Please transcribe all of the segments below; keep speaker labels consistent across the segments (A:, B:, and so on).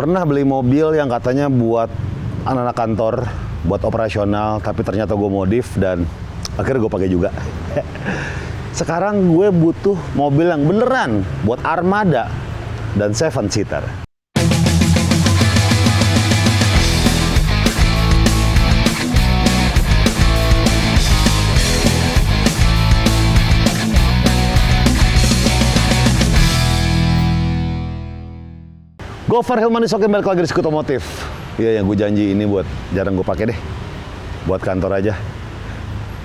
A: Pernah beli mobil yang katanya buat anak-anak kantor, buat operasional, tapi ternyata gue modif dan akhirnya gue pakai juga. Sekarang gue butuh mobil yang beneran buat armada dan 7-seater. Gofar Hilmanis, oke, balik lagi di Sekutu Otomotif. Iya, yang gue janji ini buat jarang gue pakai deh. Buat kantor aja.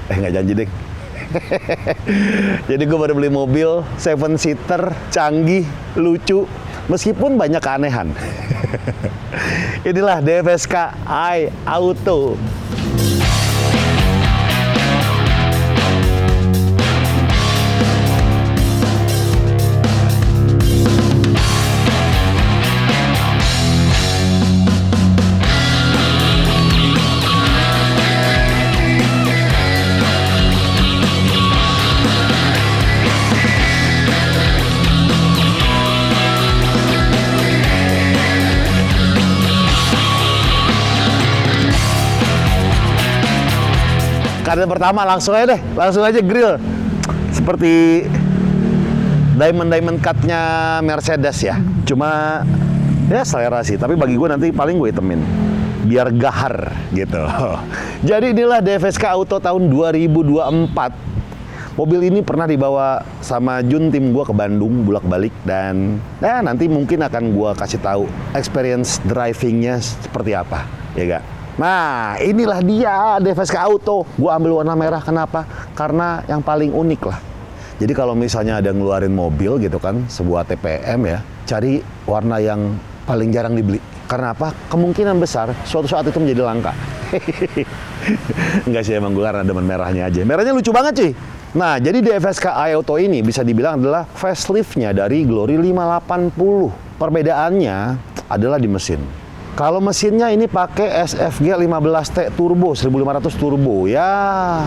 A: Nggak janji deh. Jadi gue baru beli mobil 7-seater, canggih, lucu, meskipun banyak keanehan. Inilah DFSK iAuto. Karena pertama langsung aja grill seperti diamond cut-nya Mercedes ya. Cuma ya selera sih, tapi bagi gue nanti paling gue hitemin biar gahar gitu. Jadi inilah DFSK Auto tahun 2024. Mobil ini pernah dibawa sama Jun, tim gue, ke Bandung bolak-balik, dan nanti mungkin akan gue kasih tahu experience drivingnya seperti apa, ya gak? Nah, inilah dia DFSK Auto. Gue ambil warna merah, kenapa? Karena yang paling unik lah. Jadi kalau misalnya ada ngeluarin mobil gitu kan, sebuah TPM ya, cari warna yang paling jarang dibeli. Karena apa? Kemungkinan besar suatu saat itu menjadi langka. Enggak sih, emang gue karena demen merahnya aja. Merahnya lucu banget cuy. Nah, jadi DFSK iAuto ini bisa dibilang adalah facelift-nya dari Glory 580. Perbedaannya adalah di mesin. Kalau mesinnya ini pakai SFG 15T turbo, 1500 turbo, ya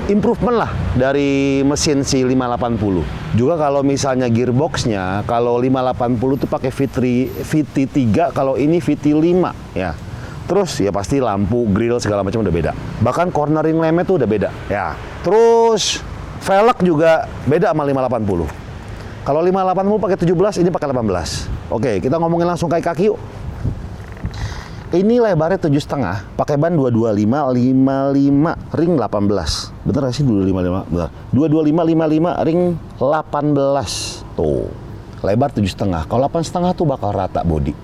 A: improvement lah dari mesin si 580. Juga kalau misalnya gearboxnya, kalau 580 itu pakai VT3, kalau ini VT5 ya. Terus ya pasti lampu, grill segala macam udah beda. Bahkan cornering lamp-nya tuh udah beda ya. Terus velg juga beda sama 580. Kalau 580 pakai 17, ini pakai 18. Oke, kita ngomongin langsung kaki yuk. Ini lebarnya 7,5, pakai ban 225 55 ring 18. Bener gak sih 225? Bener. 225 55 ring 18. Tuh. Lebar 7,5. Kalau 8,5 tuh bakal rata body.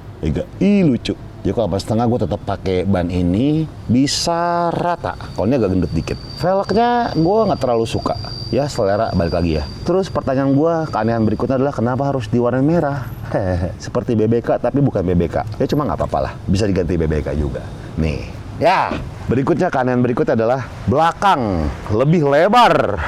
A: Lucu. Jadi kalau 8,5 gue tetap pakai ban ini bisa rata. Kalau ini agak gendut dikit. Velgnya gue nggak terlalu suka. Ya selera, balik lagi ya. Terus pertanyaan gue, keanehan berikutnya adalah kenapa harus diwarnain merah? Seperti BBK tapi bukan BBK. Ya cuma nggak apa-apa lah, bisa diganti BBK juga. Nih, ya. Berikutnya, keanehan berikutnya adalah belakang lebih lebar.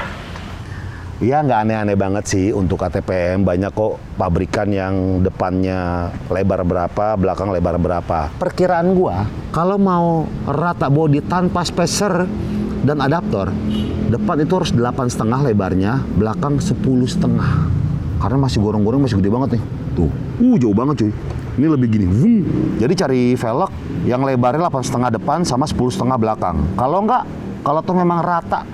A: Ya nggak aneh-aneh banget sih untuk KTPM. Banyak kok pabrikan yang depannya lebar berapa, belakang lebar berapa. Perkiraan gue, kalau mau rata body tanpa spacer dan adaptor, depan itu harus 8,5 lebarnya, belakang 10,5. Karena masih gorong-gorong, masih gede banget nih. Tuh, jauh banget cuy. Ini lebih gini. Jadi cari velg yang lebarnya 8,5 depan sama 10,5 belakang. Kalau tuh memang rata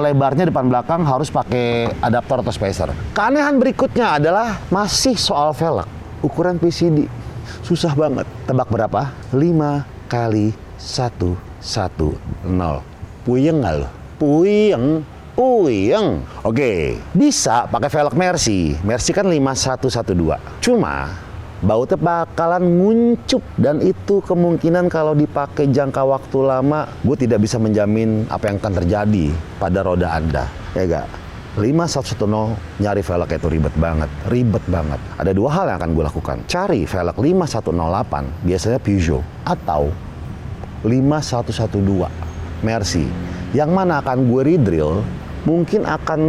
A: lebarnya depan belakang, harus pakai adaptor atau spacer. Keanehan berikutnya adalah masih soal velg. Ukuran PCD. Susah banget. Tebak berapa? 5 kali 110. Puyeng nggak lo? Puyeng. Oke, bisa pakai velg Mercy. Mercy kan 5112. Cuma bautnya bakalan nguncup, dan itu kemungkinan kalau dipakai jangka waktu lama, gue tidak bisa menjamin apa yang akan terjadi pada roda Anda. Ya gak? 5110 nyari velg itu ribet banget. Ada dua hal yang akan gue lakukan. Cari velg 5108, biasanya Peugeot, atau 5112 Mercy, yang mana akan gue redrill, mungkin akan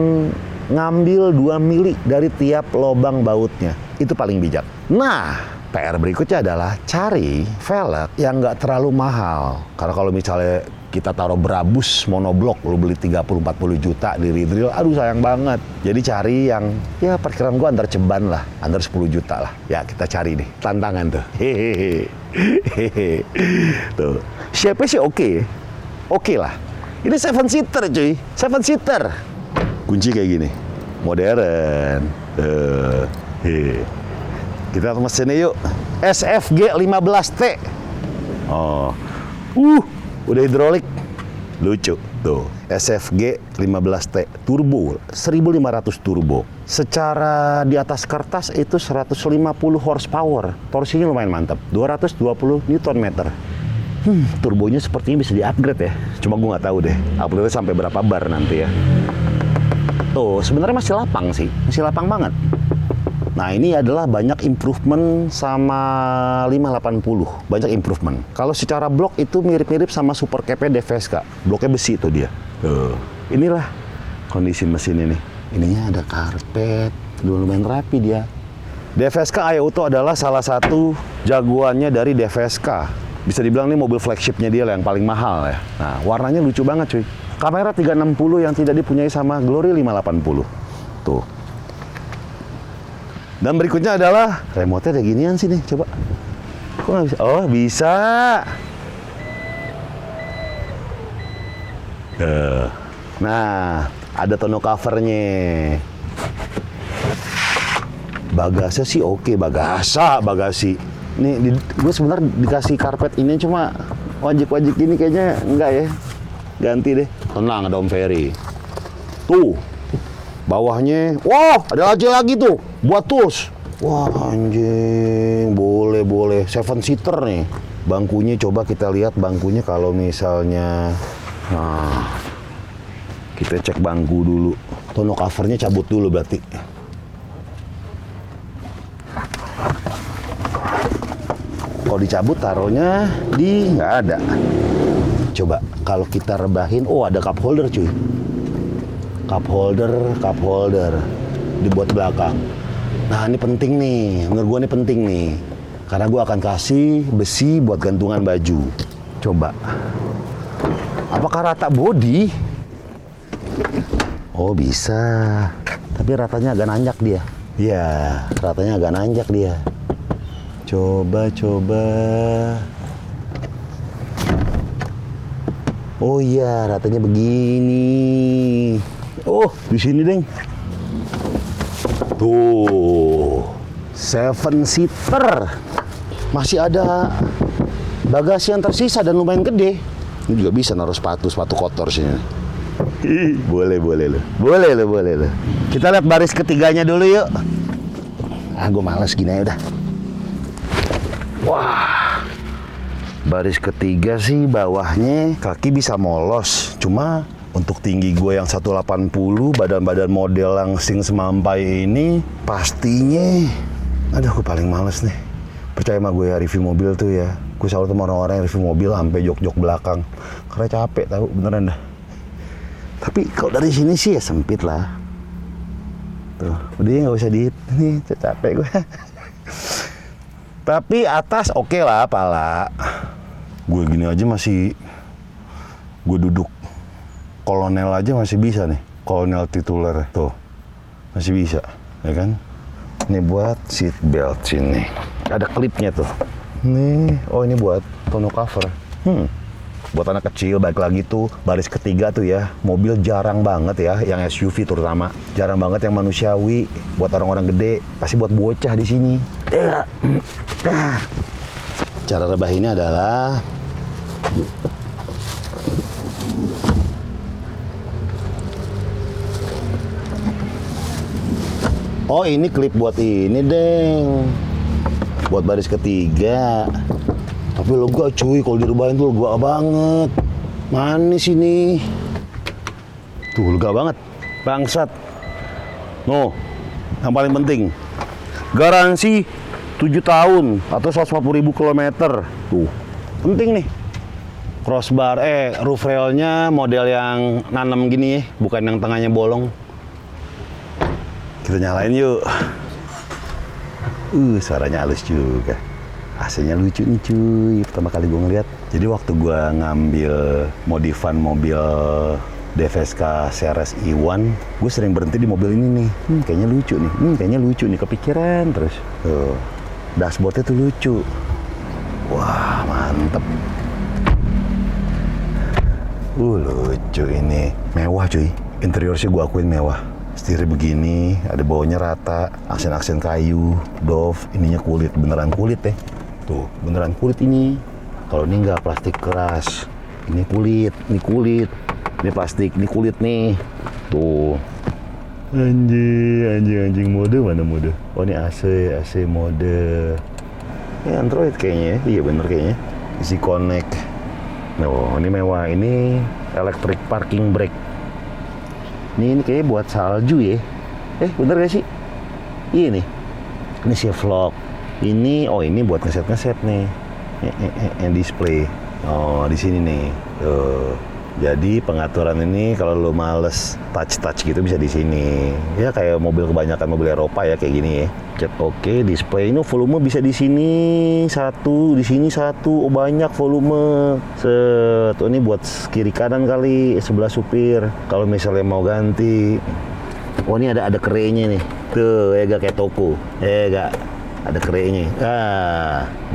A: ngambil 2 mili dari tiap lobang bautnya. Itu paling bijak. Nah, PR berikutnya adalah cari velg yang nggak terlalu mahal. Karena kalau misalnya kita taruh berabus monoblok, lu beli 30-40 juta di Ridril, aduh sayang banget. Jadi cari yang, ya perkiraan gua antar ceban lah, antar 10 juta lah. Ya kita cari nih, tantangan tuh. Hehehe. Tuh, shape-nya sih oke lah. Ini 7-seater cuy, 7-seater. Kunci kayak gini, modern. Kita ke mesinnya yuk. SFG 15T. Oh, udah hidrolik, lucu tuh. SFG 15T turbo, 1500 turbo. Secara di atas kertas itu 150 horsepower, torsinya lumayan mantap, 220 Nm. Turbonya sepertinya bisa di-upgrade ya. Cuma gue nggak tahu deh, upgrade sampai berapa bar nanti ya. Tuh, sebenarnya masih lapang sih, masih lapang banget. Nah, ini adalah banyak improvement sama 580, banyak improvement. Kalau secara blok itu mirip-mirip sama Super Cape DFSK, bloknya besi itu dia. Inilah kondisi mesin ini. Ininya ada karpet, lumayan rapi dia. DFSK iAuto adalah salah satu jagoannya dari DFSK. Bisa dibilang ini mobil flagshipnya dia lah yang paling mahal ya. Nah, warnanya lucu banget cuy. Kamera 360 yang tidak dipunyai sama Glory 580. Tuh. Dan berikutnya adalah remote-nya ada ginian sih nih, coba. Kok nggak bisa? Oh, bisa. Nah, ada tonneau covernya. Bagasi sih oke, bagasi. Nih, gue sebenarnya dikasih karpet ini cuma wajik-wajik gini kayaknya enggak ya. Ganti deh. Tenang, ada Om Ferry. Tuh. Bawahnya, wah ada lagi tuh, buat tools. Wah anjing, boleh. 7-seater nih. Bangkunya coba kita lihat bangkunya kalau misalnya, nah, kita cek bangku dulu. Tonneau covernya cabut dulu berarti. Kalau dicabut taruhnya di nggak ada. Coba kalau kita rebahin, oh ada cup holder cuy. Cup holder dibuat belakang. Nah ini penting nih, menurut gue ini penting nih, karena gue akan kasih besi buat gantungan baju. Coba, apakah rata body? Oh bisa, tapi ratanya agak nanjak dia. Iya, ratanya agak nanjak dia. Coba. Oh iya, ratanya begini. Oh, di sini, Deng. Tuh, 7-seater. Masih ada bagasi yang tersisa dan lumayan gede. Ini juga bisa naruh sepatu kotor sini. Boleh lo. Kita lihat baris ketiganya dulu yuk. Gue males gini aja udah. Wah, baris ketiga sih bawahnya kaki bisa molos. Cuma untuk tinggi gue yang 180, badan-badan model yang sing semampai ini, pastinya, aduh gue paling males nih. Percaya sama gue ya, review mobil tuh ya. Gue selalu sama orang-orang yang review mobil sampai jok-jok belakang. Karena capek tahu beneran dah. Tapi kalau dari sini sih ya sempit lah. Tuh, udah nggak usah nih, capek gue. Tapi atas oke lah, pala. Gue gini aja masih, gue duduk kolonel aja masih bisa nih, kolonel tituler tuh masih bisa, ya kan? Ini buat seat belt sini, ada klipnya tuh. Nih, oh ini buat tonneau cover. Buat anak kecil, balik lagi tuh baris ketiga tuh ya, mobil jarang banget ya, yang SUV terutama, jarang banget yang manusiawi. Buat orang-orang gede, pasti buat bocah di sini. Cara rebah ini adalah oh ini klip buat ini Deng, buat baris ketiga. Tapi lega cuy, kalau direbahin tuh lega banget. Manis ini. Tuh lega banget, bangsat. No, yang paling penting, garansi 7 tahun atau 140.000 kilometer. Tuh, penting nih. Crossbar, roof railnya model yang nanem gini ya, bukan yang tengahnya bolong. Kita nyalain yuk. Suaranya halus juga. AC-nya lucu nih cuy, pertama kali gue ngeliat. Jadi waktu gue ngambil modifan mobil DFSK CRS E1, gue sering berhenti di mobil ini nih. Kayaknya lucu nih, kayaknya lucu nih, kepikiran terus. Tuh, dashboardnya tuh lucu. Wah, mantep. Lucu ini. Mewah cuy, interior sih gue akuin mewah. Setirnya begini, ada bawahnya rata, aksen-aksen kayu, doff, ininya kulit, beneran kulit ya. Tuh, beneran kulit ini. Kalau ini nggak plastik keras, ini kulit, ini plastik, ini kulit nih. Tuh. Anjing mode mana mode? Oh ini AC mode. Ini Android kayaknya, iya bener kayaknya. Isi connect. Oh, ini mewah, ini electric parking brake. Ini kayaknya buat salju ya. Bener gak sih? Iya nih. Ini shift lock. Ini buat ngeset nih. Display. Oh, di sini nih. Tuh. Jadi pengaturan ini kalau lo males touch gitu bisa di sini. Ya kayak mobil kebanyakan mobil Eropa ya kayak gini ya. Cet oke, display ini volume bisa di sini satu, di sini satu. Oh, banyak volume. Set. Oh, ini buat kiri kanan kali sebelah supir. Kalau misalnya mau ganti. Oh, ini ada kerenya nih. Tuh, ya gak kayak toko. Gak ada kerenya.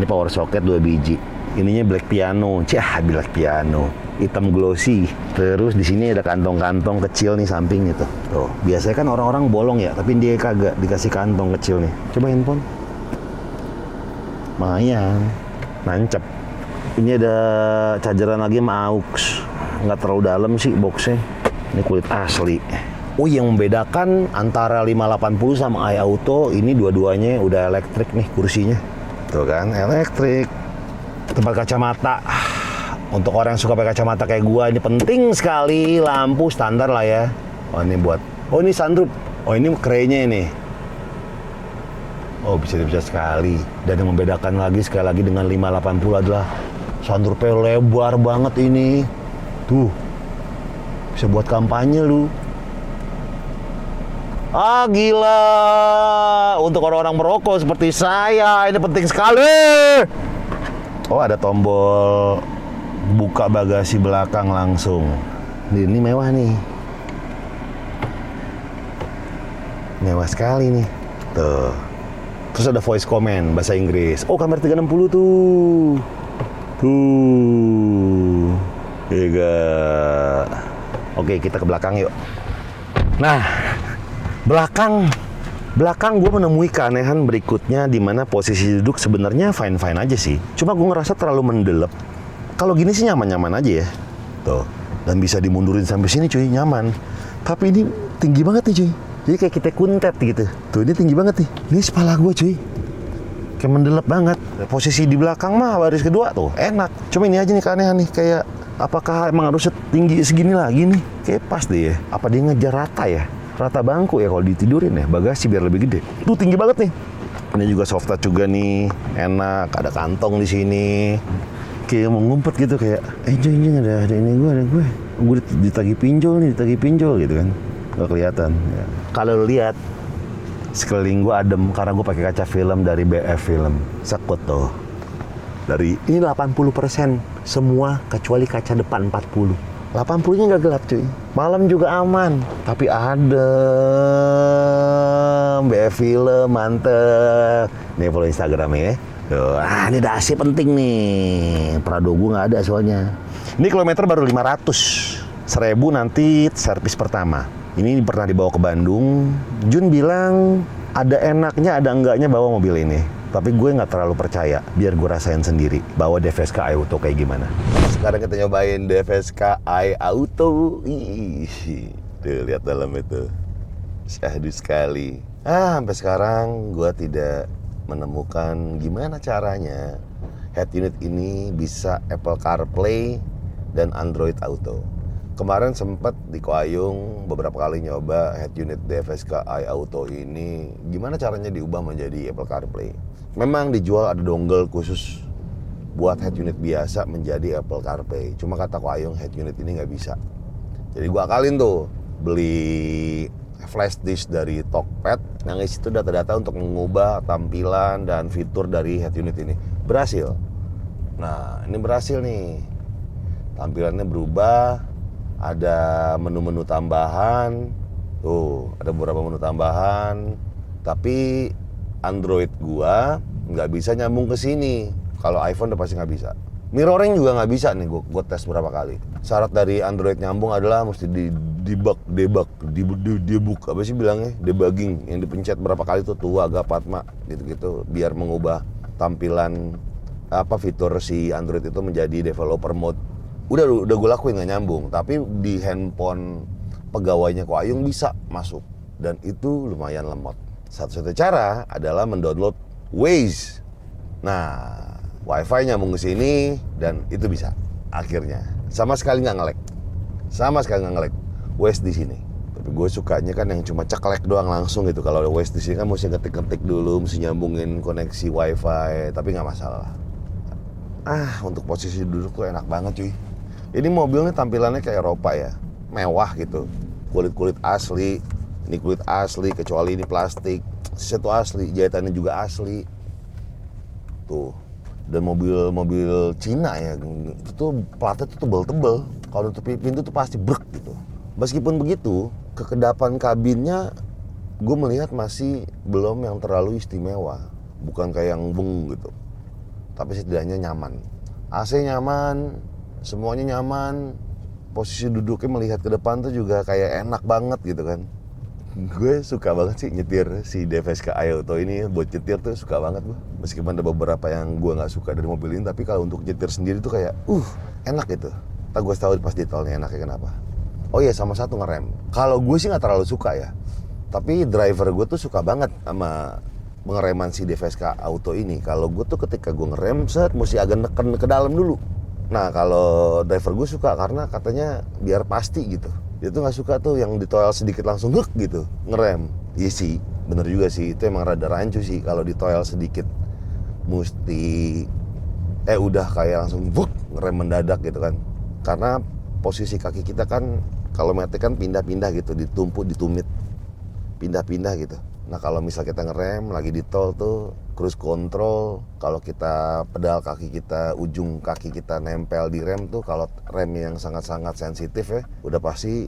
A: Ini power socket 2 biji. Ininya black piano. Black piano. Hitam glossy. Terus di sini ada kantong-kantong kecil nih samping itu. Tuh, biasanya kan orang-orang bolong ya, tapi dia kagak dikasih kantong kecil nih. Coba handphone. Lumayan. Nancep. Ini ada chargeran lagi sama aux. Nggak terlalu dalam sih boxnya. Ini kulit asli. Oh, yang membedakan antara 580 sama iAuto, ini dua-duanya udah elektrik nih kursinya. Tuh kan, elektrik. Tempat kacamata. Untuk orang yang suka pakai kacamata kayak gua, ini penting sekali. Lampu standar lah ya. Oh, ini buat. Oh, ini sunroof. Oh, ini kerenya ini. Oh, bisa sekali. Dan yang membedakan lagi sekali lagi dengan 580 adalah sunroofnya lebar banget ini. Tuh. Bisa buat kampanye lu. Gila. Untuk orang-orang merokok seperti saya, ini penting sekali. Oh, ada tombol buka bagasi belakang langsung. Ini mewah nih. Mewah sekali nih. Tuh. Terus ada voice command bahasa Inggris. Oh, kamera 360 tuh. Tuh. Oke, kita ke belakang yuk. Nah, belakang gue menemui keanehan berikutnya, di mana posisi duduk sebenarnya fine aja sih. Cuma gue ngerasa terlalu mendelep. Kalau gini sih nyaman aja ya. Tuh. Dan bisa dimundurin sampai sini cuy, nyaman. Tapi ini tinggi banget nih cuy. Jadi kayak kita kuntet gitu. Tuh, ini tinggi banget nih. Ini kepala gue cuy. Kayak mendelep banget. Posisi di belakang mah baris kedua tuh, enak. Cuma ini aja nih keanehan nih, kayak apakah emang harus tinggi segini lagi nih? Kayak pas deh ya. Apa dia ngejar rata ya? Rata bangku ya kalau ditidurin ya, bagasi biar lebih gede. Tuh tinggi banget nih. Ini juga soft touch juga nih, enak. Ada kantong di sini. Kayak mau ngumpet gitu, kayak anjing ada ini gue ditagih pinjol gitu kan, nggak kelihatan ya. Kalau lihat sekeliling gue adem karena gue pakai kaca film dari BF Film. Sekut tuh, dari ini 80% semua kecuali kaca depan 40. 80-nya nggak gelap cuy, malam juga aman, tapi adem. BF Film mantep. Nih follow Instagramnya ya. Tuh, ini dasi penting nih. Prado gue nggak ada soalnya. Ini kilometer baru 500. 1000 nanti servis pertama. Ini pernah dibawa ke Bandung. Jun bilang ada enaknya, ada enggaknya bawa mobil ini. Tapi gue nggak terlalu percaya. Biar gue rasain sendiri. Bawa DFSK iAuto kayak gimana. Sekarang kita nyobain DFSK iAuto. Tuh, lihat dalam itu. Syahdu sekali. Sampai sekarang gue tidak menemukan gimana caranya head unit ini bisa Apple CarPlay dan Android Auto. Kemarin sempat di Koayung beberapa kali nyoba head unit DFSK iAuto ini, gimana caranya diubah menjadi Apple CarPlay. Memang dijual ada dongle khusus buat head unit biasa menjadi Apple CarPlay. Cuma kata Koayung head unit ini nggak bisa. Jadi gua akalin tuh beli flash disk dari Tokped yang isi itu data-data untuk mengubah tampilan dan fitur dari head unit ini. berhasil. Nah ini berhasil nih, tampilannya berubah, ada menu-menu tambahan, tuh ada beberapa menu tambahan, tapi Android gua nggak bisa nyambung ke sini. Kalau iPhone udah pasti nggak bisa. Mirroring juga nggak bisa nih, gue tes berapa kali. Syarat dari Android nyambung adalah mesti debug apa sih bilangnya, debugging, yang dipencet berapa kali tuh agak Padma gitu-gitu, biar mengubah tampilan fitur si Android itu menjadi developer mode. Udah gue lakuin nggak nyambung, tapi di handphone pegawainya Ko Ayung bisa masuk, dan itu lumayan lemot. Satu-satunya cara adalah mendownload Waze. Nah, Wi-Fi nyambung ke sini dan itu bisa. Akhirnya sama sekali nggak ngelek. Waze di sini. Tapi gue sukanya kan yang cuma ceklek doang langsung gitu. Kalau Waze di sini kan mesti ngetik dulu, mesti nyambungin koneksi Wi-Fi. Tapi nggak masalah. Untuk posisi duduk tuh enak banget cuy. Ini mobilnya tampilannya kayak Eropa ya, mewah gitu. Kulit asli. Ini kulit asli, kecuali ini plastik. Sisa tuh asli, jahitannya juga asli. Tuh. Dan mobil Cina ya, itu tuh platnya tuh tebel-tebel. Kalau nutup pintu tuh pasti brek gitu. Meskipun begitu, kekedapan kabinnya gue melihat masih belum yang terlalu istimewa. Bukan kayak yang beng gitu. Tapi setidaknya nyaman. AC nyaman, semuanya nyaman. Posisi duduknya melihat ke depan tuh juga kayak enak banget gitu kan. Gue suka banget sih nyetir si DFSK iAuto ini. Buat nyetir tuh suka banget gue. Meskipun ada beberapa yang gue gak suka dari mobil ini, tapi kalau untuk nyetir sendiri tuh kayak enak gitu. Tak gue tahu pas di tolnya enaknya kenapa. Oh iya, sama satu ngerem. Kalau gue sih gak terlalu suka ya, tapi driver gue tuh suka banget sama pengereman si DFSK Auto ini. Kalau gue tuh ketika gue ngerem, mesti agak neken ke dalam dulu. Nah kalau driver gue suka karena katanya biar pasti gitu. Dia tuh nggak suka tuh yang ditoel sedikit langsung gitu ngerem. Iya sih, bener juga sih, itu emang rada rancu sih kalau ditoel sedikit mesti udah kayak langsung ngerem mendadak gitu kan. Karena posisi kaki kita kan kalau metik kan pindah-pindah gitu, ditumit pindah-pindah gitu. Nah kalau misal kita ngerem lagi di tol tuh cruise control, kalau kita pedal kaki kita, ujung kaki kita nempel di rem tuh, kalau rem yang sangat-sangat sensitif ya, udah pasti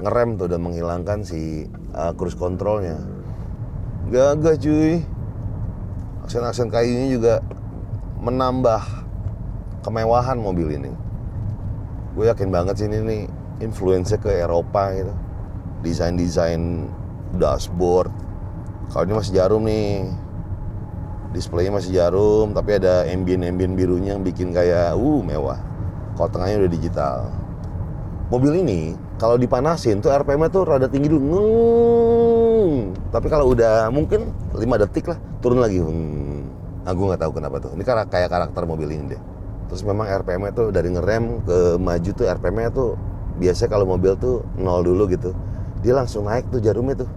A: ngerem tuh dan menghilangkan si cruise controlnya. Gagah cuy. Aksen-aksen kayunya juga menambah kemewahan mobil ini. Gue yakin banget sih ini nih influence-nya ke Eropa gitu. Desain-desain dashboard. Kalau ini masih jarum nih, displaynya masih jarum, tapi ada ambient birunya yang bikin kayak mewah. Kalau tengahnya udah digital. Mobil ini kalau dipanasin tuh RPM-nya tuh rada tinggi dulu, tapi kalau udah mungkin 5 detik lah turun lagi. Nah gue nggak tahu kenapa tuh. Ini kayak karakter mobil ini deh. Terus memang RPM-nya tuh dari ngerem ke maju tuh RPM-nya tuh biasanya kalau mobil tuh 0 dulu gitu, dia langsung naik tuh jarumnya tuh.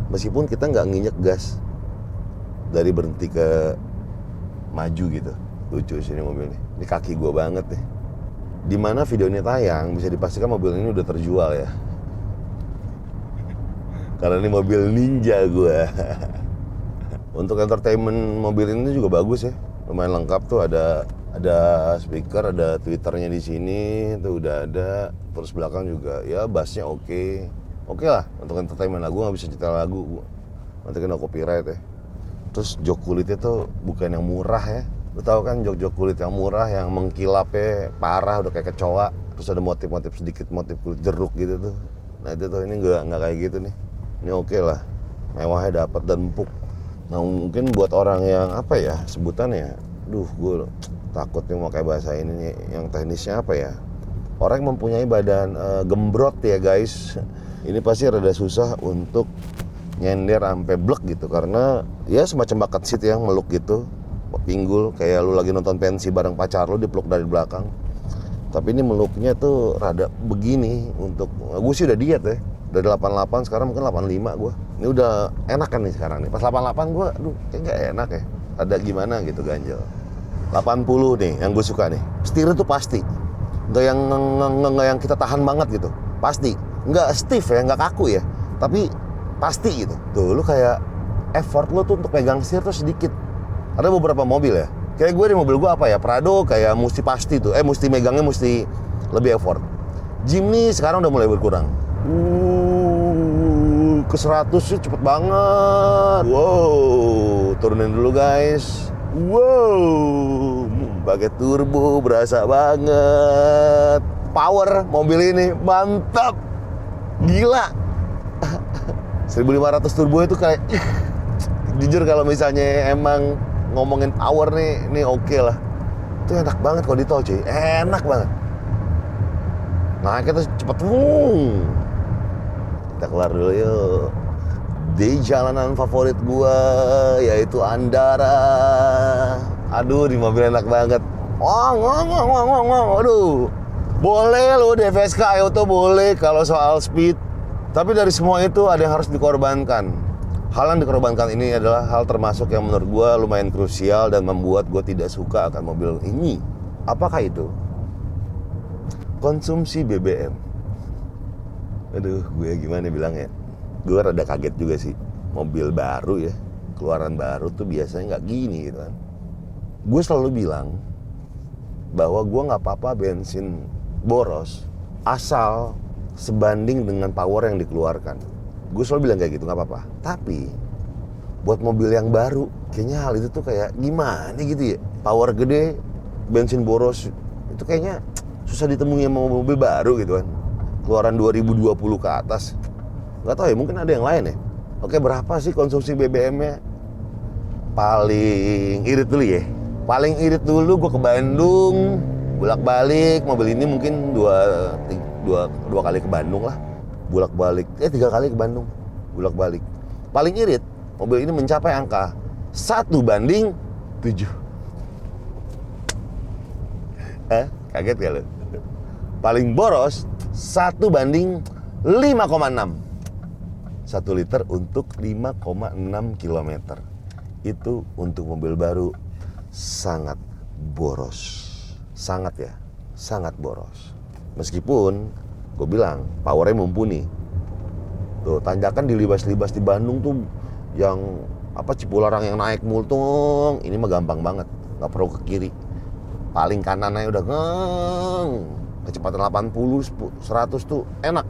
A: Meskipun kita nggak nginjek gas dari berhenti ke maju gitu. Lucu sih ini mobil nih. Ini kaki gue banget nih. Dimana video ini tayang bisa dipastikan mobil ini udah terjual ya. Karena ini mobil ninja gue. Untuk entertainment mobil ini juga bagus ya. Lumayan lengkap tuh, ada speaker, ada Twitternya di sini tuh udah ada. Terus belakang juga ya bassnya oke lah untuk entertainment. Lagu nggak bisa nyetel lagu, nanti kena copyright ya. Terus jok kulitnya tuh bukan yang murah ya. Lu tahu kan jok kulit yang murah yang mengkilapnya parah udah kayak kecoa. Terus ada motif-motif sedikit, motif kulit jeruk gitu tuh. Nah itu tuh ini nggak kayak gitu nih. Ini oke lah, mewahnya dapat dan empuk. Nah mungkin buat orang yang apa ya sebutannya, gue takutnya mau kayak bahasa ini nih, yang teknisnya apa ya? Orang yang mempunyai badan gembrot ya guys, ini pasti rada susah untuk nyender sampai blek gitu, karena ya semacam bucket seat yang meluk gitu, pinggul kayak lu lagi nonton pensi bareng pacar lu dipeluk dari belakang. Tapi ini meluknya tuh rada begini. Untuk gue sih udah diet ya, dari 88 sekarang mungkin 85 gue. Ini udah enak kan nih sekarang nih. Pas 88 gue, kayak gak enak ya. Ada gimana gitu ganjel. 80 nih yang gue suka nih. Setirnya tuh pasti. Nggak yang kita tahan banget gitu. Pasti. Nggak stiff ya, nggak kaku ya. Tapi pasti gitu. Tuh lu kayak effort lu tuh untuk pegang setir tuh sedikit. Ada beberapa mobil ya, Kayak gue di mobil gue apa ya, Prado kayak mesti pasti tuh, mesti megangnya mesti lebih effort. Jimny sekarang udah mulai berkurang. Ke 100 sih cepet banget. Wow, turunin dulu guys. Wow, pakai turbo berasa banget. Power mobil ini mantap, gila. 1500 turbo itu kayak jujur kalau misalnya emang ngomongin power nih, ini oke lah. Itu enak banget kalau di tol cuy, enak banget. Nah kita cepet, kita keluar dulu yuk di jalanan favorit gua, yaitu Andara. Aduh, di mobil enak banget. Aduh, boleh lo DFSK Auto boleh kalau soal speed, tapi dari semua itu ada yang harus dikorbankan. Hal yang dikorbankan ini adalah hal termasuk yang menurut gue lumayan krusial dan membuat gue tidak suka akan mobil ini. Apakah itu? Konsumsi BBM. Aduh, gue gimana bilangnya? Gue rada kaget juga sih. Mobil baru ya, keluaran baru tuh biasanya nggak gini gitu kan. Gue selalu bilang bahwa gue nggak apa-apa bensin boros asal sebanding dengan power yang dikeluarkan. Gue selalu bilang kayak gitu, nggak apa-apa. Tapi buat mobil yang baru, kayaknya hal itu tuh kayak gimana gitu ya. Power gede, bensin boros, itu kayaknya susah ditemui sama mobil baru gitu kan. Keluaran 2020 ke atas. Nggak tahu ya, mungkin ada yang lain ya. Oke, berapa sih konsumsi BBM-nya? Paling irit dulu ya. Paling irit dulu gue ke Bandung, bolak-balik. Mobil ini mungkin dua kali ke Bandung lah. Bolak-balik, 3 kali ke Bandung, bolak-balik. Paling irit, mobil ini mencapai angka 1:7. Kaget gak lo? Paling boros 1:5,6. 1 liter untuk 5,6 km. Itu untuk mobil baru sangat boros. Sangat ya, sangat boros. Meskipun gue bilang powernya mumpuni. Tuh tanjakan dilibas-libas di Bandung tuh yang Cipularang yang naik multung, ini mah gampang banget, nggak perlu ke kiri. Paling kanannya udah kecepatan 80, 100 tuh enak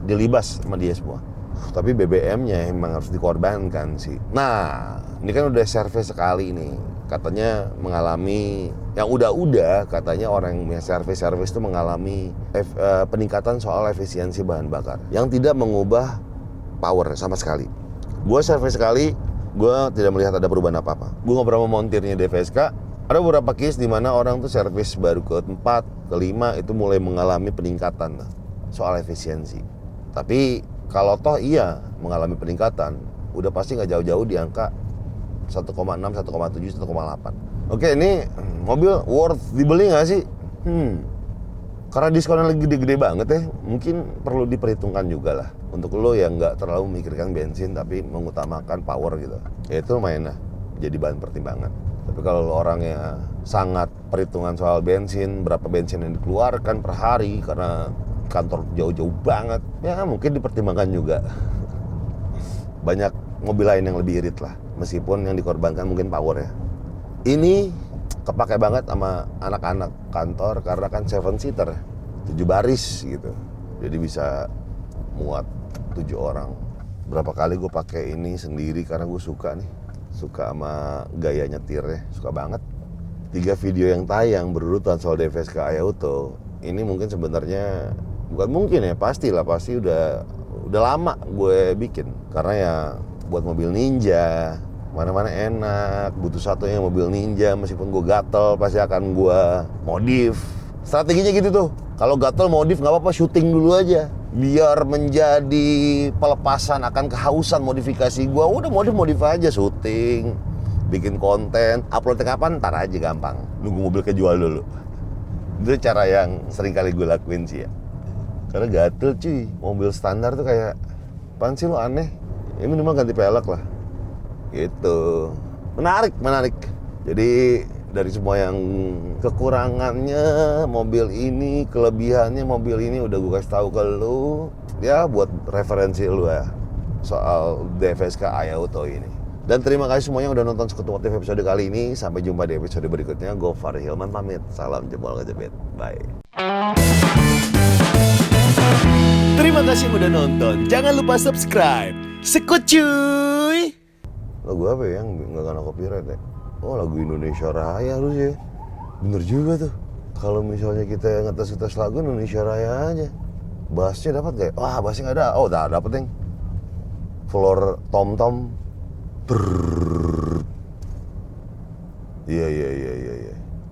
A: dilibas sama dia semua. Tapi BBM-nya emang harus dikorbankan sih. Nah, ini kan udah servis sekali nih. Katanya mengalami, yang udah katanya orang yang punya servis itu mengalami peningkatan soal efisiensi bahan bakar yang tidak mengubah power sama sekali. Gue servis sekali, gue tidak melihat ada perubahan apa-apa. Gue ngobrol sama montirnya DFSK, ada beberapa case di mana orang tuh servis baru ke-4, ke-5 itu mulai mengalami peningkatan soal efisiensi. Tapi kalau toh iya mengalami peningkatan, udah pasti nggak jauh-jauh di angka 1,6, 1,7, 1,8. Oke, ini mobil worth dibeli nggak sih? Karena diskonnya lagi gede-gede banget ya, mungkin perlu diperhitungkan juga lah. Untuk lo yang nggak terlalu memikirkan bensin tapi mengutamakan power gitu, ya itu lumayan lah, jadi bahan pertimbangan. Tapi kalau lo orangnya sangat perhitungan soal bensin, berapa bensin yang dikeluarkan per hari karena kantor jauh-jauh banget, ya mungkin dipertimbangkan juga. Banyak mobil lain yang lebih irit lah, meskipun yang dikorbankan mungkin power ya. Ini kepake banget sama anak-anak kantor karena kan 7-seater, 7 baris gitu, jadi bisa muat 7 orang. Berapa kali gue pakai ini sendiri karena gue suka sama gaya nyetirnya, suka banget. 3 video yang tayang berurutan soal DFSK Auto ini mungkin sebenarnya bukan mungkin ya, pasti udah lama gue bikin, karena ya buat mobil Ninja mana-mana enak, butuh satunya mobil Ninja, meskipun gue gatel pasti akan gue modif. Strateginya gitu tuh, kalau gatel modif nggak apa-apa, syuting dulu aja biar menjadi pelepasan akan kehausan modifikasi gue. Udah modif aja, syuting, bikin konten, uploadnya kapan ntar aja, gampang, nunggu mobil kejual dulu. Itu cara yang sering kali gue lakuin sih ya, karena gatel cuy. Mobil standar tuh kayak apaan sih lo, aneh ya, minimal ganti pelek lah gitu. Menarik. Jadi dari semua yang kekurangannya mobil ini, kelebihannya mobil ini udah gue kasih tahu ke lu ya, buat referensi lu ya soal DFSK Auto ini. Dan terima kasih semuanya yang udah nonton Sekutu Motif episode kali ini. Sampai jumpa di episode berikutnya. Gue Fahri Hilman pamit. Salam jempol kejepit. Bye. Terima kasih yang udah nonton. Jangan lupa subscribe. Sekut cuy. Lagu apa ya yang nggak kena copyright ya? Oh, lagu Indonesia Raya harusnya. Bener juga tuh. Kalau misalnya kita ngetes lagu Indonesia Raya aja. Bassnya dapat gak? Wah, bassnya nggak ada. Oh, udah dapet yang floor tom tom. Iya.